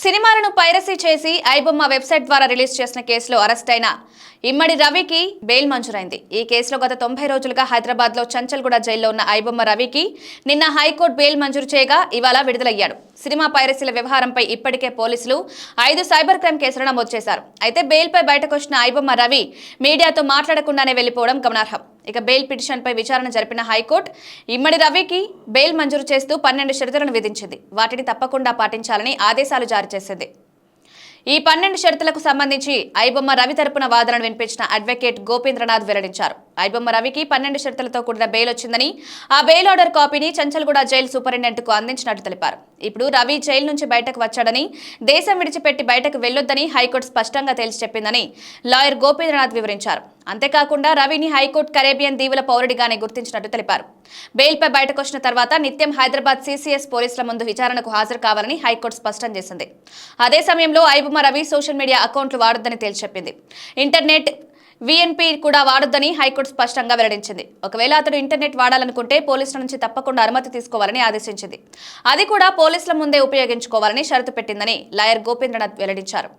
సినిమాలను పైరసీ చేసి ఐబొమ్మ వెబ్సైట్ ద్వారా రిలీజ్ చేసిన కేసులో అరెస్ట్ అయిన ఇమ్మడి రవికి బెయిల్ మంజూరైంది. ఈ కేసులో గత 90 రోజులుగా హైదరాబాద్ లో చంచల్గూడ జైల్లో ఉన్న ఐబొమ్మ రవికి నిన్న హైకోర్టు బెయిల్ మంజూరు చేయగా ఇవాళ విడుదలయ్యాడు. సినిమా పైరసీల వ్యవహారంపై ఇప్పటికే పోలీసులు 5 సైబర్ క్రైమ్ కేసులు నమోదు చేశారు. అయితే బెయిల్పై బయటకు వచ్చిన ఐబొమ్మ రవి మీడియాతో మాట్లాడకుండానే వెళ్లిపోవడం గమనార్హం. ఇక బెయిల్ పిటిషన్పై విచారణ జరిపిన హైకోర్టు ఇమ్మడి రవికి బెయిల్ మంజూరు చేస్తూ 12 షరతులను విధించింది. వాటిని తప్పకుండా పాటించాలని ఆదేశాలు జారీ చేసింది. ఈ 12 షరతులకు సంబంధించి ఐబొమ్మ రవి తరపున వాదనను వినిపించిన అడ్వకేట్ గోపేంద్రనాథ్ వెల్లడించారు. ఐబొమ్మ రవికి 12 షరతులతో కూడిన బెయిల్ వచ్చిందని, ఆ బెయిల్ ఆర్డర్ కాపీని చంచల్గూడ జైలు సూపరింటెండెంట్ కు అందించినట్టు తెలిపారు. ఇప్పుడు రవి జైలు నుంచి బయటకు వచ్చాడని, దేశం విడిచిపెట్టి బయటకు వెళ్లొద్దని హైకోర్టు స్పష్టంగా తేల్చి చెప్పిందని లాయర్ గోపేంద్రనాథ్ వివరించారు. అంతేకాకుండా రవిని హైకోర్టు కరేబియన్ దీవుల పౌరుడిగానే గుర్తించినట్టు తెలిపారు. బెయిల్పై బయటకు వచ్చిన తర్వాత నిత్యం హైదరాబాద్ సిసిఎస్ పోలీసుల ముందు విచారణకు హాజరు కావాలని హైకోర్టు స్పష్టం చేసింది. అదే సమయంలో ఐబొమ్మ రవి సోషల్ మీడియా అకౌంట్లు వాడొద్దని తేల్చి చెప్పింది. ఇంటర్నెట్ విఎన్పి కూడా వాడొద్దని హైకోర్టు స్పష్టంగా వెల్లడించింది. ఒకవేళ అతడు ఇంటర్నెట్ వాడాలనుకుంటే పోలీసుల నుంచి తప్పకుండా అనుమతి తీసుకోవాలని ఆదేశించింది. అది కూడా పోలీసుల ముందే ఉపయోగించుకోవాలని షరతు పెట్టిందని లాయర్ గోపేంద్రనాథ్ వెల్లడించారు.